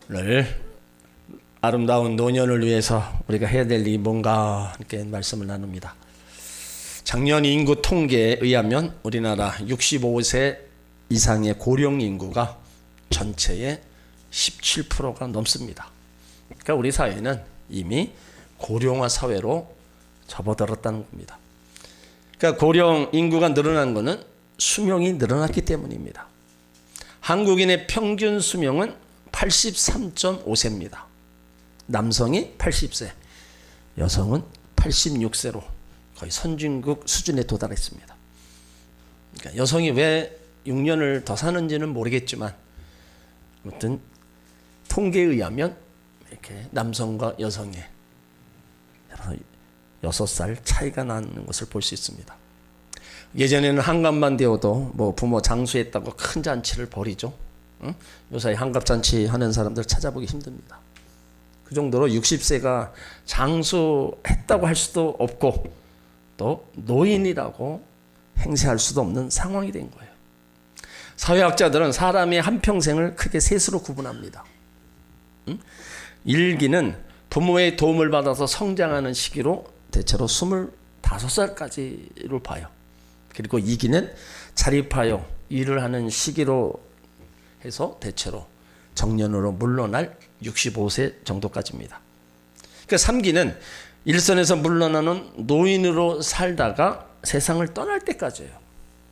오늘 아름다운 노년을 위해서 우리가 해야 될 일이 뭔가 이렇게 말씀을 나눕니다. 작년 인구 통계에 의하면 우리나라 65세 이상의 고령 인구가 전체의 17%가 넘습니다. 그러니까 우리 사회는 이미 고령화 사회로 접어들었다는 겁니다. 그러니까 고령 인구가 늘어난 것은 수명이 늘어났기 때문입니다. 한국인의 평균 수명은 83.5세입니다. 남성이 80세, 여성은 86세로 거의 선진국 수준에 도달했습니다. 그러니까 여성이 왜 6년을 더 사는지는 모르겠지만 아무튼 통계에 의하면 이렇게 남성과 여성의 6살 차이가 나는 것을 볼 수 있습니다. 예전에는 한갑만 되어도 뭐 부모 장수했다고 큰 잔치를 벌이죠. 응? 요사이 한갑잔치 하는 사람들 찾아보기 힘듭니다. 그 정도로 60세가 장수했다고 할 수도 없고 또 노인이라고 행세할 수도 없는 상황이 된 거예요. 사회학자들은 사람의 한평생을 크게 셋으로 구분합니다. 응? 1기는 부모의 도움을 받아서 성장하는 시기로 대체로 25살까지를 봐요. 그리고 2기는 자립하여 일을 하는 시기로 해서 대체로 정년으로 물러날 65세 정도까지입니다. 그러니까 3기는 일선에서 물러나는 노인으로 살다가 세상을 떠날 때까지예요.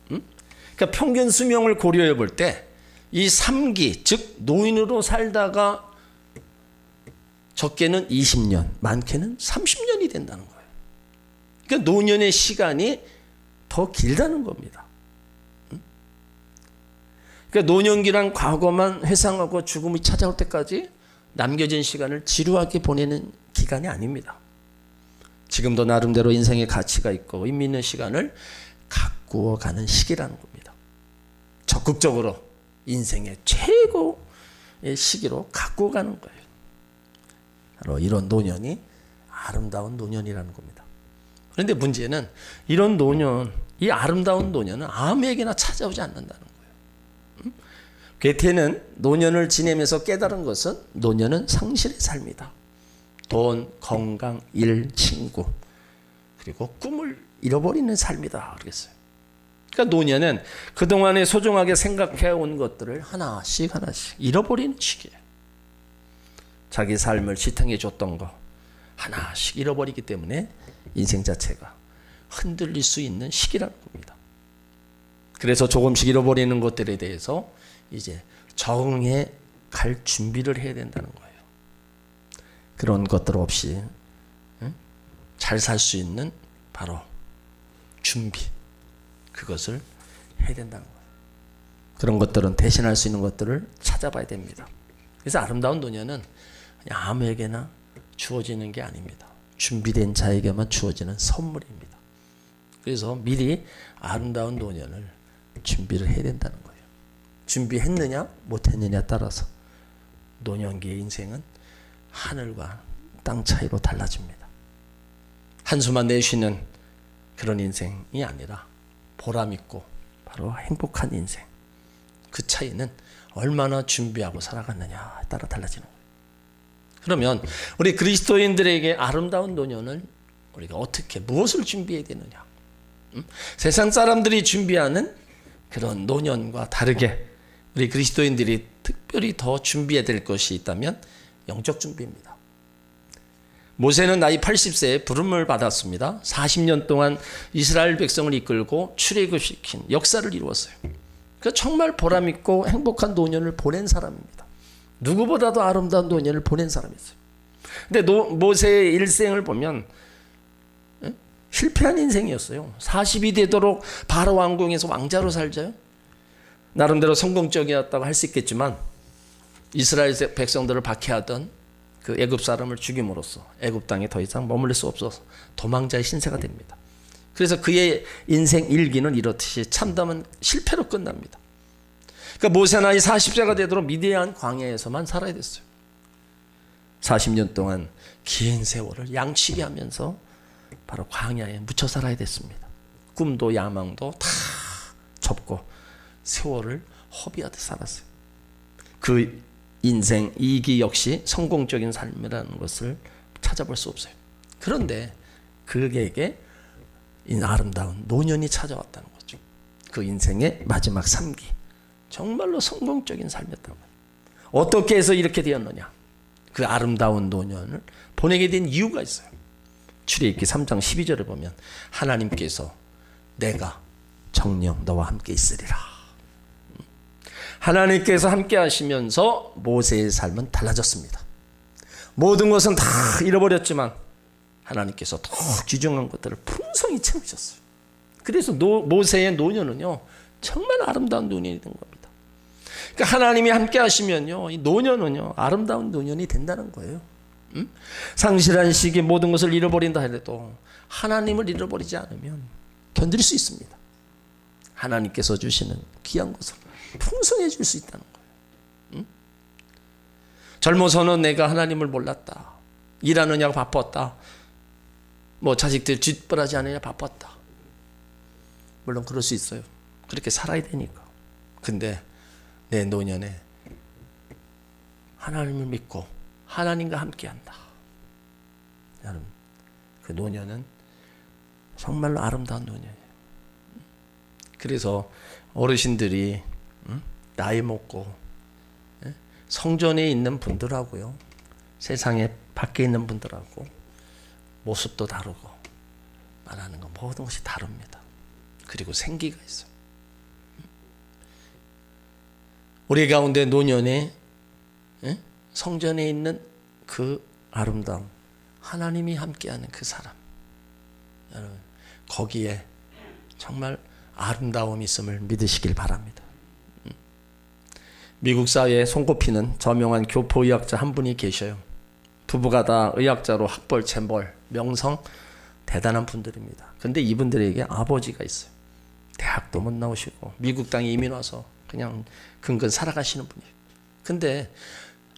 그러니까 평균 수명을 고려해 볼 때 이 3기, 즉 노인으로 살다가 적게는 20년, 많게는 30년이 된다는 거예요. 그러니까 노년의 시간이 더 길다는 겁니다. 그러니까 노년기란 과거만 회상하고 죽음이 찾아올 때까지 남겨진 시간을 지루하게 보내는 기간이 아닙니다. 지금도 나름대로 인생의 가치가 있고 의미 있는 시간을 가꾸어가는 시기라는 겁니다. 적극적으로 인생의 최고의 시기로 가꾸어가는 거예요. 바로 이런 노년이 아름다운 노년이라는 겁니다. 그런데 문제는 이런 노년, 이 아름다운 노년은 아무에게나 찾아오지 않는다는 거예요. 괴테는 노년을 지내면서 깨달은 것은 노년은 상실의 삶이다. 돈, 건강, 일, 친구 그리고 꿈을 잃어버리는 삶이다 그러겠어요. 그러니까 노년은 그동안에 소중하게 생각해온 것들을 하나씩 잃어버리는 시기예요. 자기 삶을 지탱해 줬던 거 하나씩 잃어버리기 때문에 인생 자체가 흔들릴 수 있는 시기라는 겁니다. 그래서 조금씩 잃어버리는 것들에 대해서 이제 적응해 갈 준비를 해야 된다는 거예요. 그런 것들 없이 잘 살 수 있는 바로 준비, 그것을 해야 된다는 거예요. 그런 것들은 대신할 수 있는 것들을 찾아봐야 됩니다. 그래서 아름다운 노년은 그냥 아무에게나 주어지는 게 아닙니다. 준비된 자에게만 주어지는 선물입니다. 그래서 미리 아름다운 노년을 준비를 해야 된다는 거예요. 준비했느냐 못했느냐 따라서 노년기의 인생은 하늘과 땅 차이로 달라집니다. 한숨만 내쉬는 그런 인생이 아니라 보람있고 바로 행복한 인생, 그 차이는 얼마나 준비하고 살아갔느냐에 따라 달라지는 거예요. 그러면 우리 그리스도인들에게 아름다운 노년을 우리가 어떻게 무엇을 준비해야 되느냐? 세상 사람들이 준비하는 그런 노년과 다르게 우리 그리스도인들이 특별히 더 준비해야 될 것이 있다면 영적 준비입니다. 모세는 나이 80세에 부름을 받았습니다. 40년 동안 이스라엘 백성을 이끌고 출애굽시킨 역사를 이루었어요. 그러니까 정말 보람있고 행복한 노년을 보낸 사람입니다. 누구보다도 아름다운 노년을 보낸 사람이었어요. 근데 모세의 일생을 보면 실패한 인생이었어요. 40이 되도록 바로 왕궁에서 왕자로 살자요. 나름대로 성공적이었다고 할 수 있겠지만 이스라엘 백성들을 박해하던 그 애굽 사람을 죽임으로써 애굽 땅에 더 이상 머물릴 수 없어서 도망자의 신세가 됩니다. 그래서 그의 인생 일기는 이렇듯이 참담한 실패로 끝납니다. 그러니까 모세 나이 40세가 되도록 미디안 광야에서만 살아야 됐어요. 40년 동안 긴 세월을 양치기 하면서 바로 광야에 묻혀 살아야 됐습니다. 꿈도 야망도 다 접고 세월을 허비하듯 살았어요. 그 인생 이기 역시 성공적인 삶이라는 것을 찾아볼 수 없어요. 그런데 그에게 이 아름다운 노년이 찾아왔다는 거죠. 그 인생의 마지막 3기 정말로 성공적인 삶이었다는 거예요. 어떻게 해서 이렇게 되었느냐? 그 아름다운 노년을 보내게 된 이유가 있어요. 출애굽기 3장 12절을 보면 하나님께서 내가 정녕 너와 함께 있으리라. 하나님께서 함께 하시면서 모세의 삶은 달라졌습니다. 모든 것은 다 잃어버렸지만 하나님께서 더 귀중한 것들을 풍성히 채우셨어요. 그래서 모세의 노년은요 정말 아름다운 노년이 된 겁니다. 그러니까 하나님이 함께 하시면요 이 노년은요 아름다운 노년이 된다는 거예요. 상실한 시기에 모든 것을 잃어버린다 해도 하나님을 잃어버리지 않으면 견딜 수 있습니다. 하나님께서 주시는 귀한 것을 풍성해질 수 있다는 거예요. 젊어서는 내가 하나님을 몰랐다. 일하느냐고 바빴다. 뭐 자식들 뒷바라지 않으냐 바빴다. 물론 그럴 수 있어요. 그렇게 살아야 되니까. 근데 내 노년에 하나님을 믿고 하나님과 함께한다. 여러분 그 노년은 정말로 아름다운 노년이에요. 그래서 어르신들이 나이 먹고 성전에 있는 분들하고요 세상에 밖에 있는 분들하고 모습도 다르고 말하는 거 모든 것이 다릅니다. 그리고 생기가 있어요. 우리 가운데 노년에 성전에 있는 그 아름다움 하나님이 함께하는 그 사람 여러분 거기에 정말 아름다움이 있음을 믿으시길 바랍니다. 미국 사회에 손꼽히는 저명한 교포의학자 한 분이 계셔요. 부부가 다 의학자로 학벌, 재벌, 명성 대단한 분들입니다. 근데 이분들에게 아버지가 있어요. 대학도 못 나오시고 미국 땅에 이민 와서 그냥 근근 살아가시는 분이에요. 근데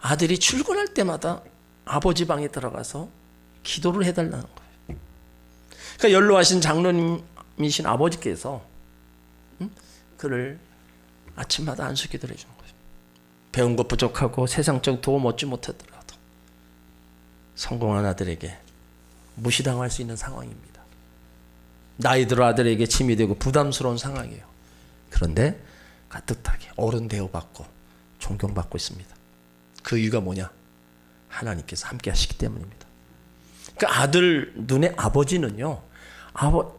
아들이 출근할 때마다 아버지 방에 들어가서 기도를 해달라는 거예요. 그러니까 연로하신 장로님이신 아버지께서 그를 아침마다 안수기도를 해주는 거예요. 배운 것 부족하고 세상적 도움 얻지 못하더라도 성공한 아들에게 무시당할 수 있는 상황입니다. 나이 들어 아들에게 짐이 되고 부담스러운 상황이에요. 그런데 따뜻하게 어른 대우받고 존경받고 있습니다. 그 이유가 뭐냐? 하나님께서 함께 하시기 때문입니다. 그 아들 눈의 아버지는요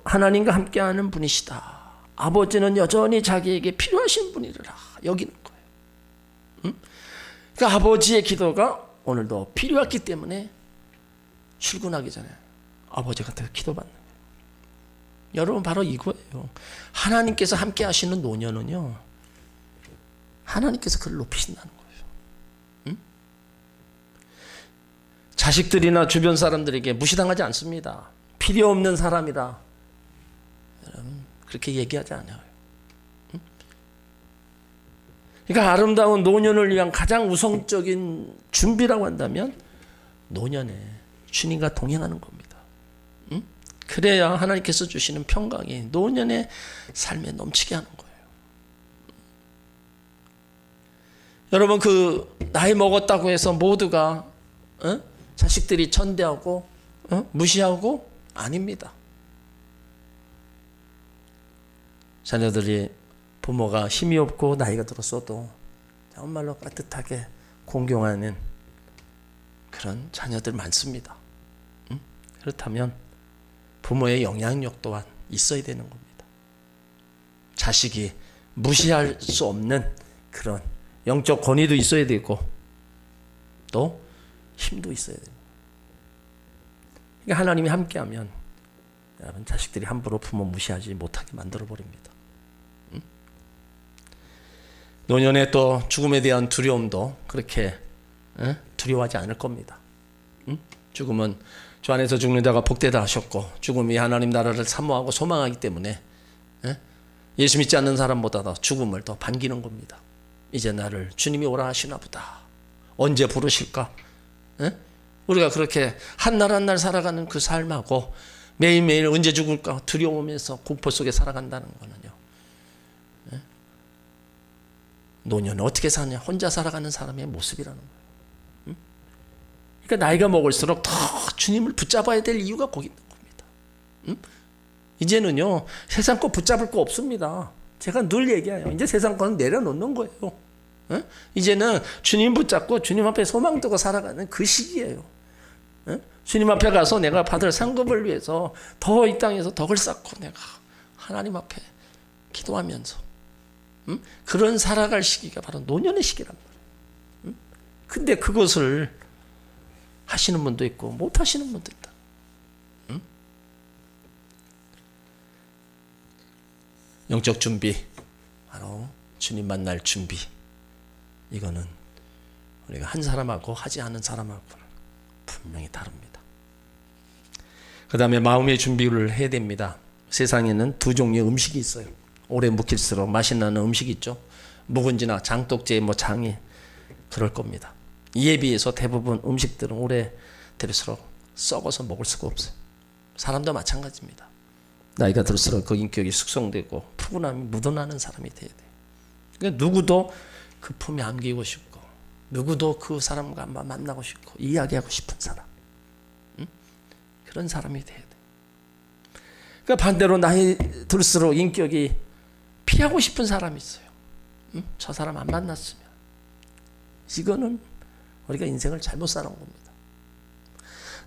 하나님과 함께하는 분이시다. 아버지는 여전히 자기에게 필요하신 분이라 여기는 거예요. 그 아버지의 기도가 오늘도 필요했기 때문에 출근하기 전에 아버지가 기도받는 거예요. 여러분 바로 이거예요. 하나님께서 함께 하시는 노년은요 하나님께서 그를 높이신다는 거예요. 자식들이나 주변 사람들에게 무시당하지 않습니다. 필요 없는 사람이다. 여러분 그렇게 얘기하지 않아요. 그러니까 아름다운 노년을 위한 가장 우선적인 준비라고 한다면 노년에 주님과 동행하는 겁니다. 그래야 하나님께서 주시는 평강이 노년의 삶에 넘치게 하는 거예요. 여러분 그 나이 먹었다고 해서 모두가 자식들이 천대하고 무시하고 아닙니다. 자녀들이 부모가 힘이 없고 나이가 들었어도 정말로 따뜻하게 공경하는 그런 자녀들 많습니다. 그렇다면 부모의 영향력 또한 있어야 되는 겁니다. 자식이 무시할 수 없는 그런 영적 권위도 있어야 되고 또 힘도 있어야 됩니다. 그러니까 하나님이 함께하면 여러분 자식들이 함부로 부모 무시하지 못하게 만들어 버립니다. 노년에 또 죽음에 대한 두려움도 그렇게 두려워하지 않을 겁니다. 죽음은 주 안에서 죽는 자가 복되다 하셨고 죽음이 하나님 나라를 사모하고 소망하기 때문에 예수 믿지 않는 사람보다 더 죽음을 더 반기는 겁니다. 이제 나를 주님이 오라 하시나 보다. 언제 부르실까? 우리가 그렇게 한 날 한 날 살아가는 그 삶하고 매일매일 언제 죽을까 두려우면서 공포 속에 살아간다는 거는요 노년은 어떻게 사냐? 혼자 살아가는 사람의 모습이라는 거예요. 그러니까 나이가 먹을수록 더 주님을 붙잡아야 될 이유가 거기 있는 겁니다. 이제는요, 세상 거 붙잡을 거 없습니다. 제가 늘 얘기해요. 이제 세상 거는 내려놓는 거예요. 이제는 주님 붙잡고 주님 앞에 소망 두고 살아가는 그 시기예요. 주님 앞에 가서 내가 받을 상급을 위해서 더 이 땅에서 덕을 쌓고 내가 하나님 앞에 기도하면서 그런 살아갈 시기가 바로 노년의 시기란 말이에요. 근데 그것을 하시는 분도 있고 못 하시는 분도 있다. 영적 준비, 바로 주님 만날 준비. 이거는 우리가 한 사람하고 하지 않은 사람하고는 분명히 다릅니다. 그 다음에 마음의 준비를 해야 됩니다. 세상에는 두 종류의 음식이 있어요. 오래 묵힐수록 맛이 나는 음식이 있죠. 묵은지나 장독제, 장이 그럴 겁니다. 이에 비해서 대부분 음식들은 오래 될수록 썩어서 먹을 수가 없어요. 사람도 마찬가지입니다. 나이가 들수록 그 인격이 숙성되고 푸근함이 묻어나는 사람이 돼야 돼요. 그러니까 누구도 그 품에 안기고 싶고 누구도 그 사람과 만나고 싶고 이야기하고 싶은 사람, 그런 사람이 돼야 돼요. 그러니까 반대로 나이 들수록 인격이 피하고 싶은 사람이 있어요. 저 사람 안 만났으면. 이거는 우리가 인생을 잘못 살아온 겁니다.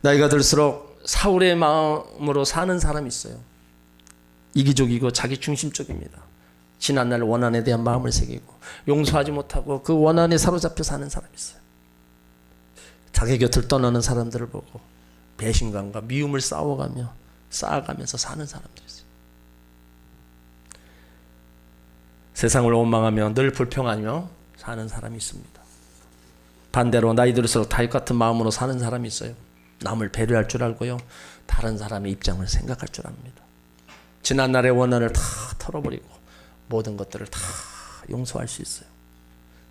나이가 들수록 사울의 마음으로 사는 사람이 있어요. 이기적이고 자기중심적입니다. 지난날 원한에 대한 마음을 새기고 용서하지 못하고 그 원한에 사로잡혀 사는 사람이 있어요. 자기 곁을 떠나는 사람들을 보고 배신감과 미움을 쌓아가면서 사는 사람들이 있어요. 세상을 원망하며 늘 불평하며 사는 사람이 있습니다. 반대로 나이 들수록 다윗 같은 마음으로 사는 사람이 있어요. 남을 배려할 줄 알고요, 다른 사람의 입장을 생각할 줄 압니다. 지난날의 원한을 다 털어버리고 모든 것들을 다 용서할 수 있어요.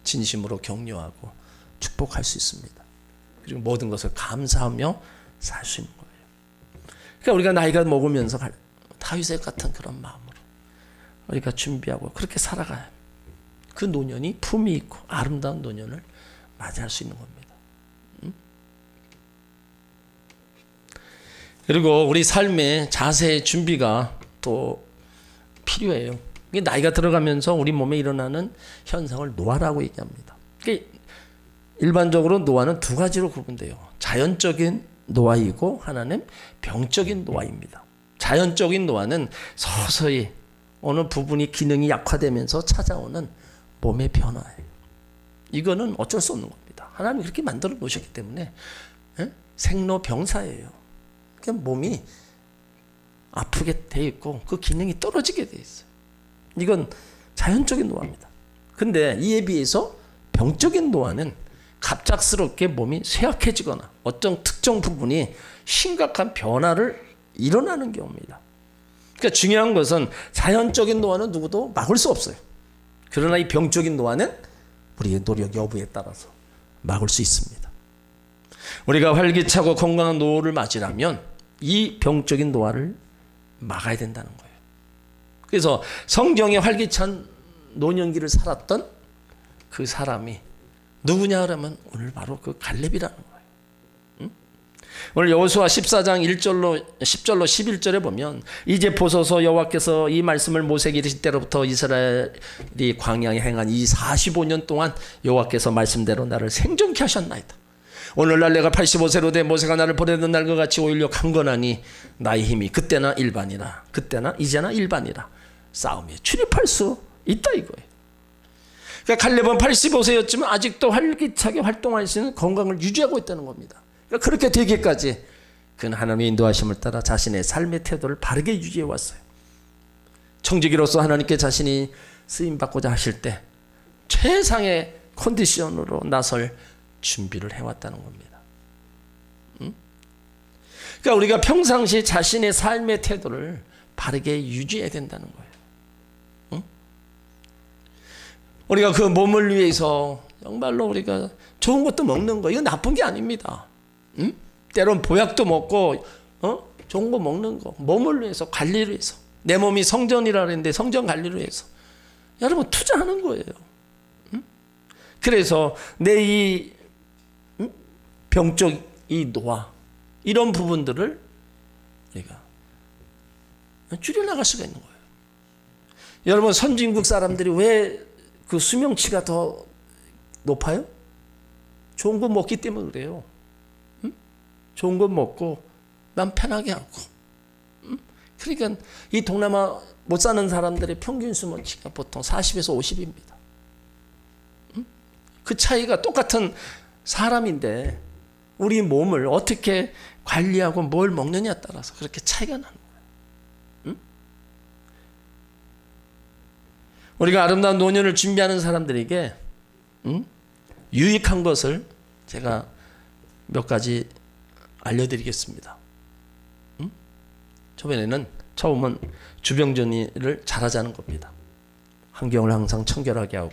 진심으로 격려하고 축복할 수 있습니다. 그리고 모든 것을 감사하며 살 수 있는 거예요. 그러니까 우리가 나이가 먹으면서 다윗의 같은 그런 마음으로 우리가 준비하고 그렇게 살아가야 그 노년이 품이 있고 아름다운 노년을 맞이할 수 있는 겁니다. 그리고 우리 삶의 자세의 준비가 또 필요해요. 나이가 들어가면서 우리 몸에 일어나는 현상을 노화라고 얘기합니다. 일반적으로 노화는 두 가지로 구분돼요. 자연적인 노화이고 하나는 병적인 노화입니다. 자연적인 노화는 서서히 어느 부분이 기능이 약화되면서 찾아오는 몸의 변화예요. 이거는 어쩔 수 없는 겁니다. 하나님이 그렇게 만들어 놓으셨기 때문에 생로병사예요. 그러니까 몸이 아프게 돼 있고 그 기능이 떨어지게 돼 있어요. 이건 자연적인 노화입니다. 근데 이에 비해서 병적인 노화는 갑작스럽게 몸이 쇠약해지거나 어떤 특정 부분이 심각한 변화를 일어나는 경우입니다. 그러니까 중요한 것은 자연적인 노화는 누구도 막을 수 없어요. 그러나 이 병적인 노화는 우리의 노력 여부에 따라서 막을 수 있습니다. 우리가 활기차고 건강한 노후를 맞이하면 이 병적인 노화를 막아야 된다는 거예요. 그래서 성경에 활기찬 노년기를 살았던 그 사람이 누구냐 그러면 오늘 바로 그 갈렙이라는 거예요. 오늘 여호수아 14장 1절로 10절로 11절에 보면 이제 보소서 여호와께서 이 말씀을 모세에게 이르실 때로부터 이스라엘이 광야에 행한 이 45년 동안 여호와께서 말씀대로 나를 생존케 하셨나이다. 오늘날 내가 85세로 돼 모세가 나를 보내던 날과 같이 오히려 강건하니 나의 힘이 그때나 일반이라 그때나 이제나 일반이라 싸움에 출입할 수 있다 이거예요. 그러니까 갈렙은 85세였지만 아직도 활기차게 활동할 수 있는 건강을 유지하고 있다는 겁니다. 그러니까 그렇게 되기까지 그는 하나님의 인도하심을 따라 자신의 삶의 태도를 바르게 유지해 왔어요. 청지기로서 하나님께 자신이 쓰임받고자 하실 때 최상의 컨디션으로 나설 준비를 해왔다는 겁니다. 그러니까 우리가 평상시 자신의 삶의 태도를 바르게 유지해야 된다는 거예요. 우리가 그 몸을 위해서 정말로 우리가 좋은 것도 먹는 거 이거 나쁜 게 아닙니다. 때론 보약도 먹고 좋은 거 먹는 거 몸을 위해서 관리를 해서 내 몸이 성전이라 그랬는데 성전 관리를 해서 여러분 투자하는 거예요. 그래서 내 이 병적 이 노화 이런 부분들을 우리가 줄여나갈 수가 있는 거예요. 여러분 선진국 사람들이 왜 그 수명치가 더 높아요? 좋은 거 먹기 때문에 그래요. 응? 좋은 거 먹고 남 편하게 하고. 응? 그러니까 이 동남아 못 사는 사람들의 평균 수명치가 보통 40에서 50입니다. 응? 그 차이가 똑같은 사람인데 우리 몸을 어떻게 관리하고 뭘 먹느냐에 따라서 그렇게 차이가 나는 거예요. 응? 우리가 아름다운 노년을 준비하는 사람들에게 유익한 것을 제가 몇 가지 알려드리겠습니다. 처음은 주병 정리를 잘하자는 겁니다. 환경을 항상 청결하게 하고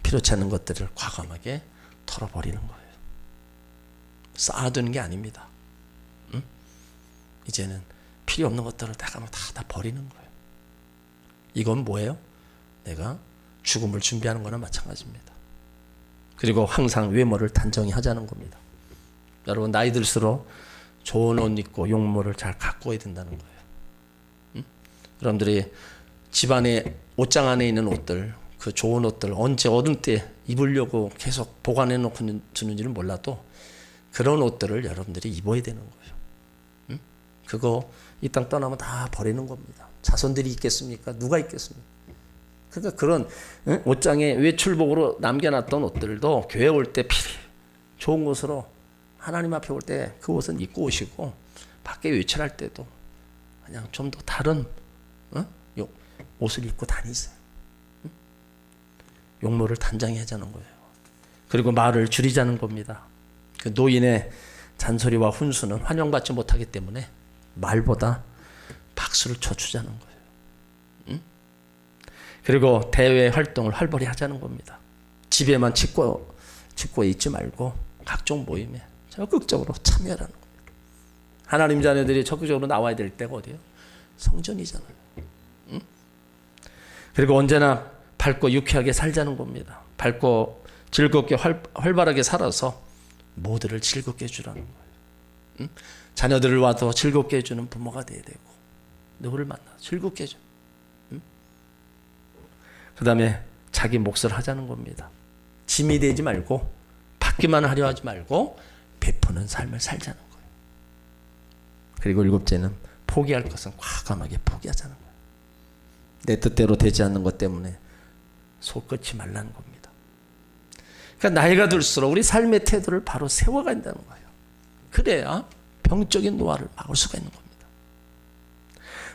필요치 않은 것들을 과감하게 털어버리는 거예요. 쌓아두는 게 아닙니다. 이제는 필요 없는 것들을 다 버리는 거예요. 이건 뭐예요? 내가 죽음을 준비하는 거나 마찬가지입니다. 그리고 항상 외모를 단정히 하자는 겁니다. 여러분 나이 들수록 좋은 옷 입고 용모를 잘 가꿔야 된다는 거예요. 여러분들이 집안에 옷장 안에 있는 옷들, 그 좋은 옷들 언제 어느 때 입으려고 계속 보관해 놓고 주는지는 몰라도 그런 옷들을 여러분들이 입어야 되는 거예요. 그거 이 땅 떠나면 다 버리는 겁니다. 자손들이 있겠습니까? 누가 있겠습니까? 그러니까 그런 옷장에 외출복으로 남겨놨던 옷들도 교회 올 때 좋은 곳으로 하나님 앞에 올 때 그 옷은 입고 오시고 밖에 외출할 때도 그냥 좀 더 다른 옷을 입고 다니세요. 용모를 단장히 하자는 거예요. 그리고 말을 줄이자는 겁니다. 그 노인의 잔소리와 훈수는 환영받지 못하기 때문에 말보다 박수를 쳐주자는 거예요. 그리고 대외 활동을 활발히 하자는 겁니다. 집에만 짓고 있지 말고 각종 모임에 적극적으로 참여하라는 겁니다. 하나님 자녀들이 적극적으로 나와야 될 때가 어디예요? 성전이잖아요. 그리고 언제나 밝고 유쾌하게 살자는 겁니다. 밝고 즐겁게 활발하게 살아서 모두를 즐겁게 해주라는 거예요. 자녀들을 와도 즐겁게 해주는 부모가 돼야 되고 누구를 만나 즐겁게 해줘. 그 다음에 자기 몫을 하자는 겁니다. 짐이 되지 말고 받기만 하려 하지 말고 베푸는 삶을 살자는 거예요. 그리고 일곱째는 포기할 것은 과감하게 포기하자는 거예요. 내 뜻대로 되지 않는 것 때문에 속 끓지 말라는 겁니다. 그러니까 나이가 들수록 우리 삶의 태도를 바로 세워간다는 거예요. 그래야 병적인 노화를 막을 수가 있는 겁니다.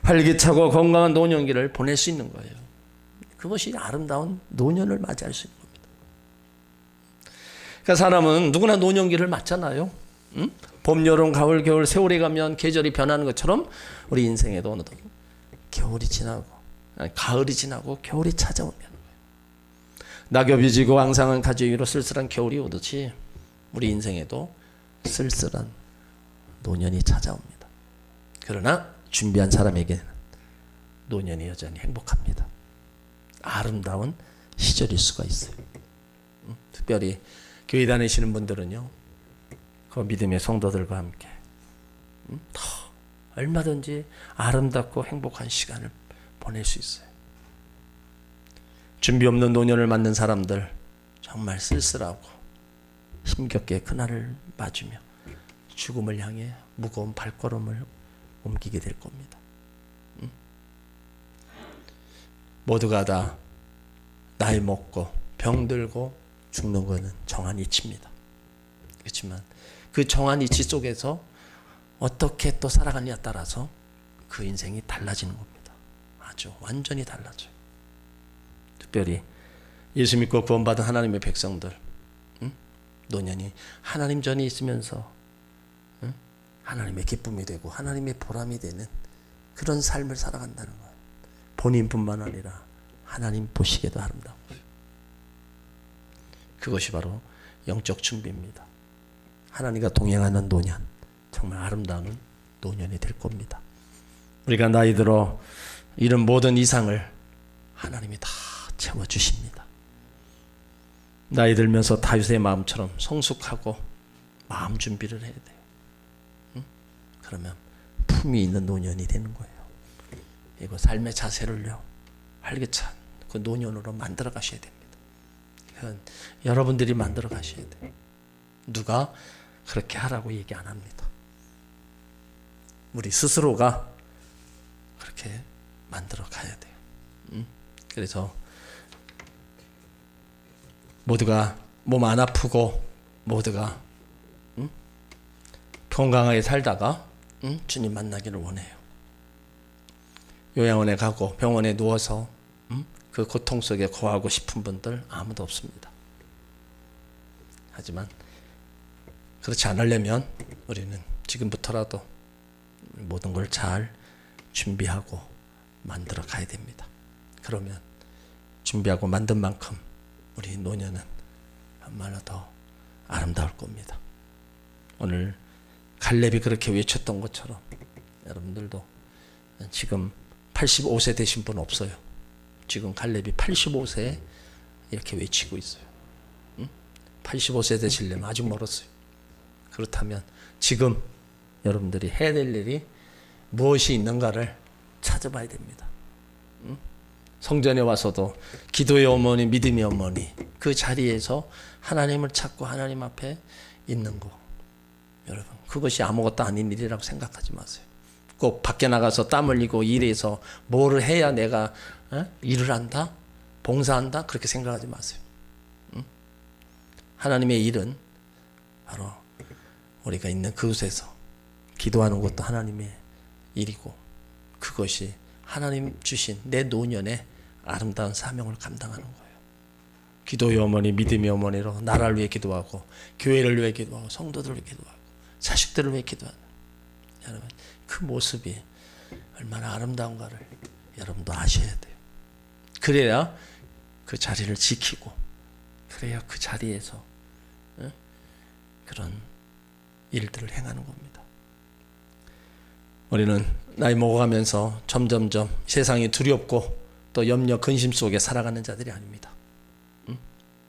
활기차고 건강한 노년기를 보낼 수 있는 거예요. 그것이 아름다운 노년을 맞이할 수 있는 겁니다. 그러니까 사람은 누구나 노년기를 맞잖아요. 봄, 여름, 가을, 겨울, 세월이 가면 계절이 변하는 것처럼 우리 인생에도 어느덧 겨울이 지나고 가을이 지나고 겨울이 찾아오면 낙엽이 지고 앙상한 가지 위로 쓸쓸한 겨울이 오듯이 우리 인생에도 쓸쓸한 노년이 찾아옵니다. 그러나 준비한 사람에게는 노년이 여전히 행복합니다. 아름다운 시절일 수가 있어요. 특별히 교회 다니시는 분들은요, 그 믿음의 성도들과 함께 더 얼마든지 아름답고 행복한 시간을 보낼 수 있어요. 준비 없는 노년을 맞는 사람들 정말 쓸쓸하고 힘겹게 그날을 맞으며 죽음을 향해 무거운 발걸음을 옮기게 될 겁니다. 모두가 다 나이 먹고 병들고 죽는 것은 정한 이치입니다. 그렇지만 그 정한 이치 속에서 어떻게 또 살아가느냐에 따라서 그 인생이 달라지는 겁니다. 아주 완전히 달라져요. 특별히 예수 믿고 구원받은 하나님의 백성들, 노년이 하나님 전에 있으면서 하나님의 기쁨이 되고 하나님의 보람이 되는 그런 삶을 살아간다는 거예요. 본인뿐만 아니라 하나님 보시기에도 아름다운 거예요. 그것이 바로 영적 준비입니다. 하나님과 동행하는 노년, 정말 아름다운 노년이 될 겁니다. 우리가 나이 들어 이런 모든 이상을 하나님이 다 채워주십니다. 나이 들면서 다윗의 마음처럼 성숙하고 마음 준비를 해야 돼요. 응? 그러면 품이 있는 노년이 되는 거예요. 이거 삶의 자세를요, 활기찬 그 노년으로 만들어 가셔야 됩니다. 이건 여러분들이 만들어 가셔야 돼요. 누가 그렇게 하라고 얘기 안 합니다. 우리 스스로가 그렇게 만들어 가야 돼요. 그래서 모두가 몸 안 아프고 모두가 건강하게 살다가 주님 만나기를 원해요. 요양원에 가고 병원에 누워서 그 고통 속에 거하고 싶은 분들 아무도 없습니다. 하지만 그렇지 않으려면 우리는 지금부터라도 모든 걸 잘 준비하고 만들어 가야 됩니다. 그러면 준비하고 만든 만큼 우리 노년은 정말로 더 아름다울 겁니다. 오늘 갈렙이 그렇게 외쳤던 것처럼 여러분들도 지금 85세 되신 분 없어요. 지금 갈렙이 85세에 이렇게 외치고 있어요. 85세 되시려면 아직 멀었어요. 그렇다면 지금 여러분들이 해야 될 일이 무엇이 있는가를 찾아봐야 됩니다. 성전에 와서도 기도의 어머니, 믿음의 어머니, 그 자리에서 하나님을 찾고 하나님 앞에 있는 거, 여러분 그것이 아무것도 아닌 일이라고 생각하지 마세요. 꼭 밖에 나가서 땀 흘리고 일해서 뭐를 해야 내가 일을 한다, 봉사한다 그렇게 생각하지 마세요. 하나님의 일은 바로 우리가 있는 그곳에서 기도하는 것도 하나님의 일이고, 그것이 하나님 주신 내 노년의 아름다운 사명을 감당하는 거예요. 기도의 어머니, 믿음의 어머니로 나라를 위해 기도하고, 교회를 위해 기도하고, 성도들을 위해 기도하고, 자식들을 위해 기도하는, 여러분 그 모습이 얼마나 아름다운가를 여러분도 아셔야 돼요. 그래야 그 자리를 지키고, 그래야 그 자리에서 그런 일들을 행하는 겁니다. 우리는 나이 먹어가면서 점점점 세상이 두렵고 또 염려, 근심 속에 살아가는 자들이 아닙니다.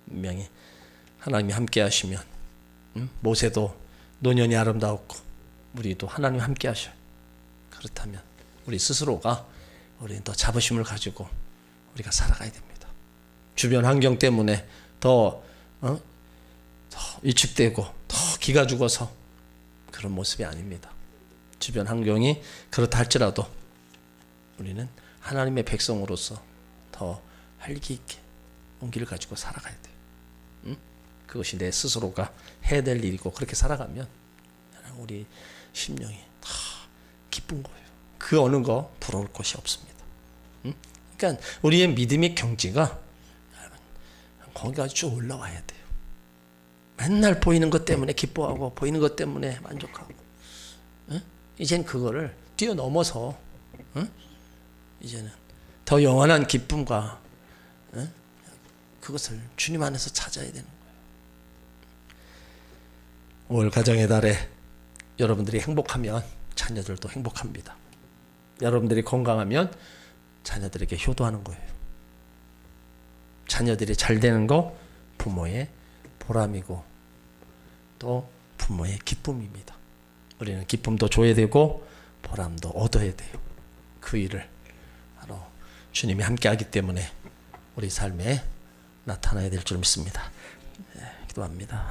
분명히 하나님이 함께 하시면 모세도 노년이 아름다웠고 우리도 하나님 함께 하셔요. 그렇다면 우리 스스로가 우리는 더 자부심을 가지고 우리가 살아가야 됩니다. 주변 환경 때문에 더 위축되고 더 기가 죽어서 그런 모습이 아닙니다. 주변 환경이 그렇다 할지라도 우리는 하나님의 백성으로서 더 활기 있게 온기를 가지고 살아가야 돼요. 그것이 내 스스로가 해야 될 일이고, 그렇게 살아가면 우리 심령이 다 기쁜 거예요. 그 어느 거 부러울 것이 없습니다. 그러니까 우리의 믿음의 경지가 거기가 쭉 올라와야 돼요. 맨날 보이는 것 때문에 기뻐하고 보이는 것 때문에 만족하고, 이제는 그거를 뛰어넘어서 이제는 더 영원한 기쁨과 그것을 주님 안에서 찾아야 되는 거예요. 5월 가정의 달에 여러분들이 행복하면 자녀들도 행복합니다. 여러분들이 건강하면 자녀들에게 효도하는 거예요. 자녀들이 잘 되는 거 부모의 보람이고 또 부모의 기쁨입니다. 우리는 기쁨도 줘야 되고 보람도 얻어야 돼요. 그 일을 바로 주님이 함께 하기 때문에 우리 삶에 나타나야 될 줄 믿습니다. 기도합니다.